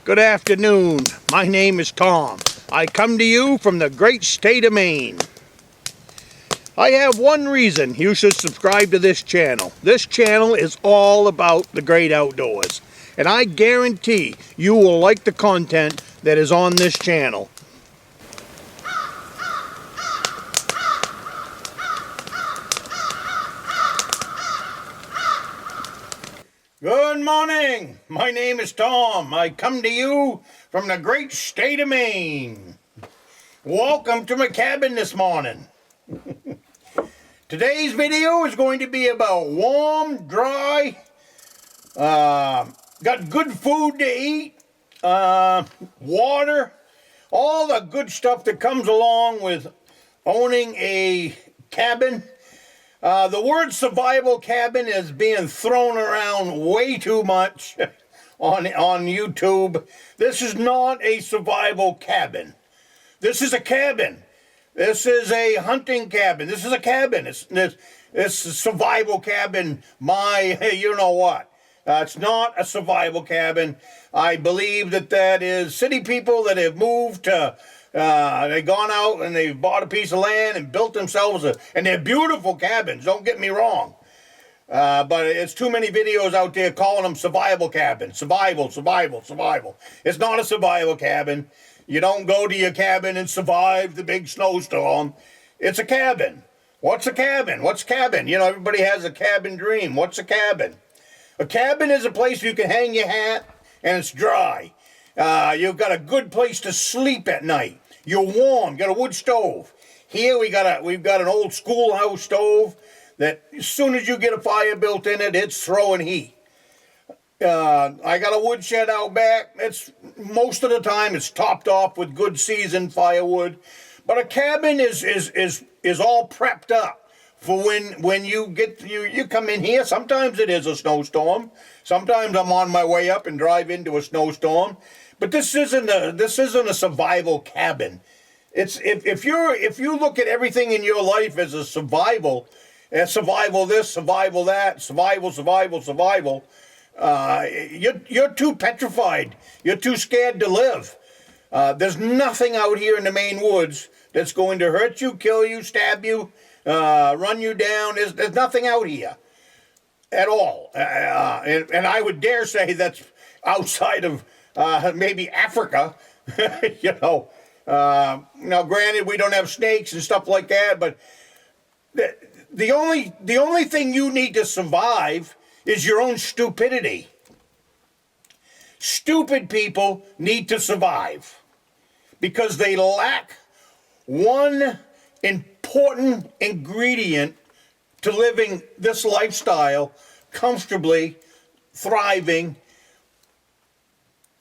Good afternoon. My name is Tom. I come to you from the great state of Maine. I have one reason you should subscribe to this channel. This channel is all about the great outdoors. And I guarantee you will like the content that is on this channel. Good morning. My name is Tom. I come to you from the great state of Maine. Welcome to my cabin this morning. Today's video is going to be about warm, dry, got good food to eat, water, all the good stuff that comes along with owning a cabin. The word survival cabin is being thrown around way too much on YouTube. This is not a survival cabin. This is a cabin. This is a hunting cabin. This is a cabin. It's a survival cabin. You know what? It's not a survival cabin. I believe that is city people that have moved to, they've gone out and they've bought a piece of land and built themselves and they're beautiful cabins, don't get me wrong. But it's too many videos out there calling them survival cabins. Survival. It's not a survival cabin. You don't go to your cabin and survive the big snowstorm. It's a cabin. What's a cabin? What's cabin? You know, everybody has a cabin dream. What's a cabin? A cabin is a place you can hang your hat and it's dry. You've got a good place to sleep at night. You're warm. Got a wood stove. Here we've got an old schoolhouse stove that as soon as you get a fire built in it, it's throwing heat. I got a wood shed out back. It's most of the time it's topped off with good seasoned firewood. But a cabin is all prepped up for when you come in here. Sometimes it is a snowstorm. Sometimes I'm on my way up and drive into a snowstorm. But this isn't a survival cabin. It's if you look at everything in your life as a survival this, survival that, survival. You're too petrified. You're too scared to live. There's nothing out here in the Maine woods that's going to hurt you, kill you, stab you, run you down. There's nothing out here at all. And I would dare say that's outside of maybe Africa. You know. Now, granted, we don't have snakes and stuff like that, but the only thing you need to survive is your own stupidity. Stupid people need to survive because they lack one important ingredient to living this lifestyle comfortably, thriving.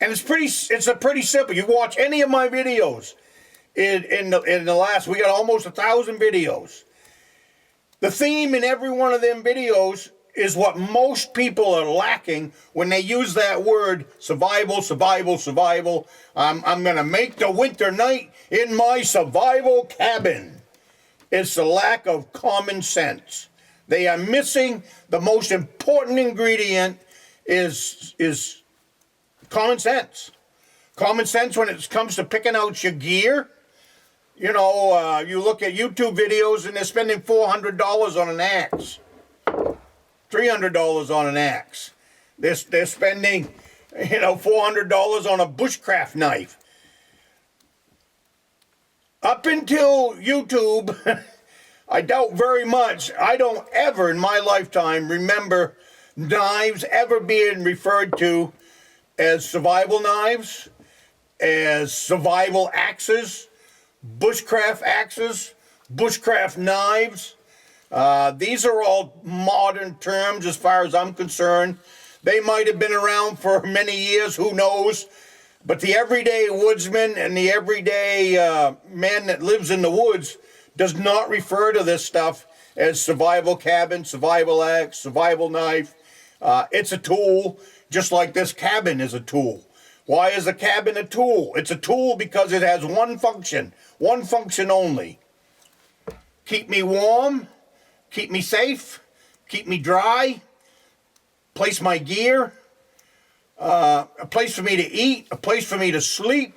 And it's pretty simple. You watch any of my videos in the last, we got almost 1,000 videos. The theme in every one of them videos is what most people are lacking when they use that word survival. I'm going to make the winter night in my survival cabin. It's the lack of common sense. They are missing the most important ingredient is common sense. Common sense when it comes to picking out your gear. You know, you look at YouTube videos and they're spending $400 on an axe. $300 on an axe. They're spending, $400 on a bushcraft knife. Up until YouTube, I doubt very much, I don't ever in my lifetime remember knives ever being referred to as survival knives, as survival axes, bushcraft knives. These are all modern terms as far as I'm concerned. They might have been around for many years, who knows? But the everyday woodsman and the everyday man that lives in the woods does not refer to this stuff as survival cabin, survival axe, survival knife. It's a tool, just like this cabin is a tool. Why is a cabin a tool? It's a tool because it has one function only. Keep me warm. Keep me safe, keep me dry, place my gear, a place for me to eat, a place for me to sleep.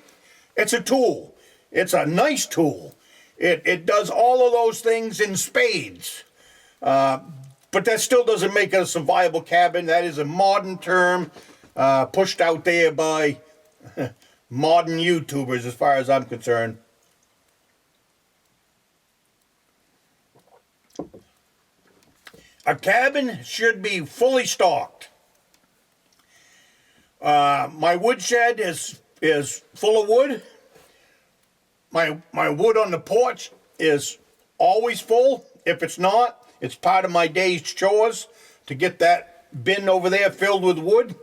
It's a tool. It's a nice tool. It does all of those things in spades. But that still doesn't make it a survival cabin. That is a modern term pushed out there by modern YouTubers as far as I'm concerned. A cabin should be fully stocked. My woodshed is full of wood. My wood on the porch is always full. If it's not, it's part of my day's chores to get that bin over there filled with wood.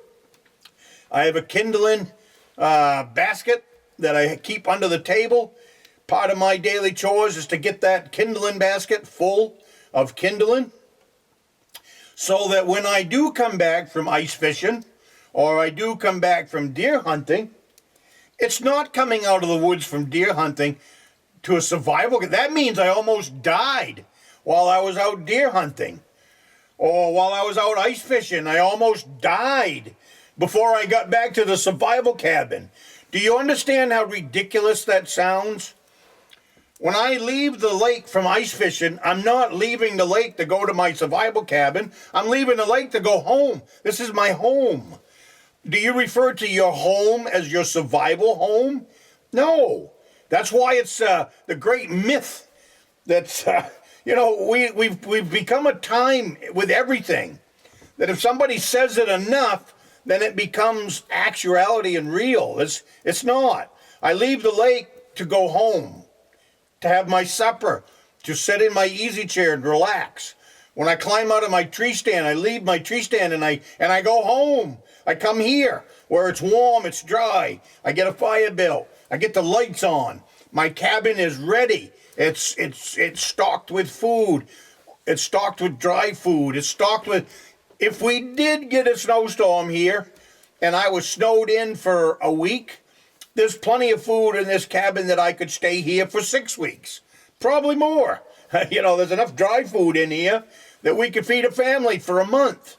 I have a kindling basket that I keep under the table. Part of my daily chores is to get that kindling basket full of kindling, so that when I do come back from ice fishing, or I do come back from deer hunting, it's not coming out of the woods from deer hunting to a survival. That means I almost died while I was out deer hunting. Or while I was out ice fishing, I almost died before I got back to the survival cabin. Do you understand how ridiculous that sounds? When I leave the lake from ice fishing, I'm not leaving the lake to go to my survival cabin. I'm leaving the lake to go home. This is my home. Do you refer to your home as your survival home? No. That's why it's the great myth that's, we've become a time with everything that if somebody says it enough, then it becomes actuality and real. It's not. I leave the lake to go home, to have my supper, to sit in my easy chair and relax. When I climb out of my tree stand, I leave my tree stand and I go home. I come here where it's warm, it's dry. I get a fire built. I get the lights on. My cabin is ready. It's stocked with food. It's stocked with dry food. It's stocked with... If we did get a snowstorm here and I was snowed in for a week, there's plenty of food in this cabin that I could stay here for 6 weeks. Probably more. There's enough dry food in here that we could feed a family for a month.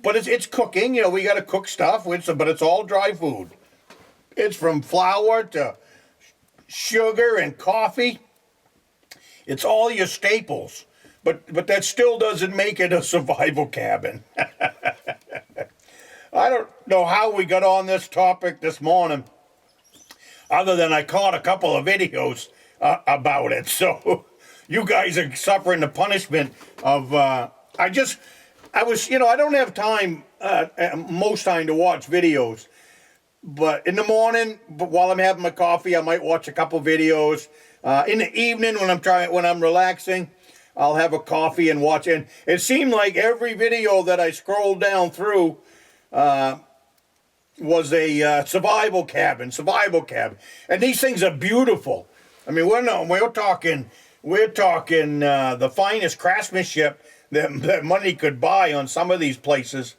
But it's cooking. We got to cook stuff, but it's all dry food. It's from flour to sugar and coffee. It's all your staples. But that still doesn't make it a survival cabin. I don't know how we got on this topic this morning, other than I caught a couple of videos about it. So you guys are suffering the punishment of... I don't have time most time to watch videos. But in the morning, while I'm having my coffee, I might watch a couple videos. In the evening, when I'm relaxing, I'll have a coffee and watch it. And it seemed like every video that I scrolled down through was a survival cabin. And these things are beautiful. I mean, we're talking the finest craftsmanship that money could buy on some of these places,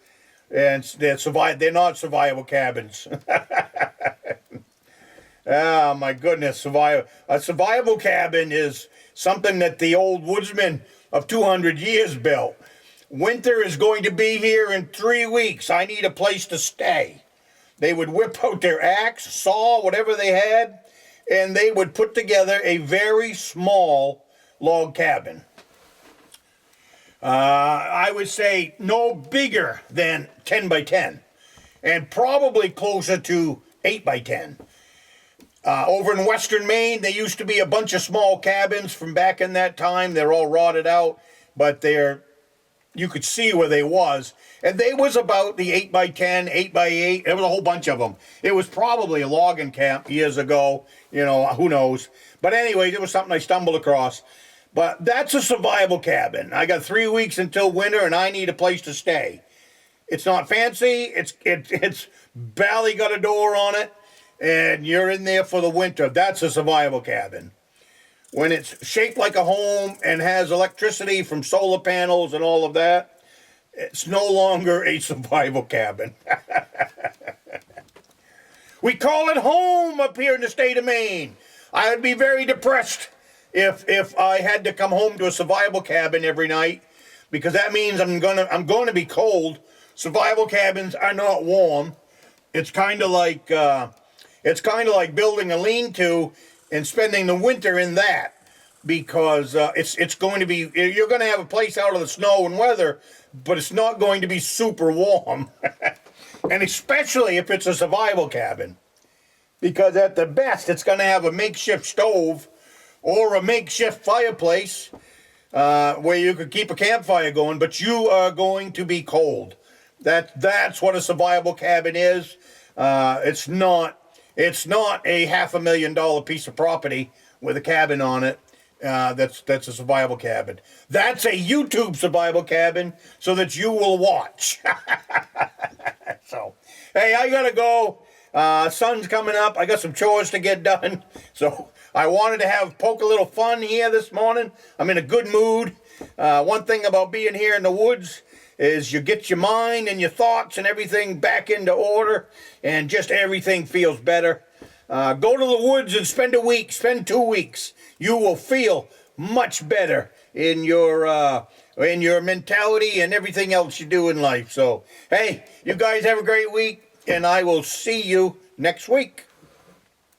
and they're not survival cabins. Oh my goodness, a survival cabin is something that the old woodsmen of 200 years built. Winter is going to be here in 3 weeks. I need a place to stay. They would whip out their axe, saw, whatever they had, and they would put together a very small log cabin. I would say no bigger than 10 by 10, and probably closer to 8 by 10. Over in Western Maine, there used to be a bunch of small cabins from back in that time. They're all rotted out, but you could see where they was. And they was about the 8 by 10, 8 by 8. There was a whole bunch of them. It was probably a logging camp years ago. Who knows. But anyway, it was something I stumbled across. But that's a survival cabin. I got 3 weeks until winter, and I need a place to stay. It's not fancy. It's barely got a door on it. And you're in there for the winter. That's a survival cabin. When it's shaped like a home and has electricity from solar panels and all of that, it's no longer a survival cabin. We call it home up here in the state of Maine. I would be very depressed if I had to come home to a survival cabin every night, because that means I'm going to be cold. Survival cabins are not warm. it's kind of like building a lean-to and spending the winter in that, because it's going to be, you're going to have a place out of the snow and weather, but it's not going to be super warm. And especially if it's a survival cabin, because at the best it's going to have a makeshift stove or a makeshift fireplace where you could keep a campfire going, but you are going to be cold. That's what a survival cabin is. It's not a $500,000 piece of property with a cabin on it. That's a survival cabin. That's a YouTube survival cabin, so that you will watch. So, hey, I gotta go. Sun's coming up. I got some chores to get done. So I wanted to poke a little fun here this morning. I'm in a good mood. One thing about being here in the woods is you get your mind and your thoughts and everything back into order, and just everything feels better. Go to the woods and spend 2 weeks. You will feel much better in your mentality and everything else you do in life. So, hey, you guys have a great week, and I will see you next week.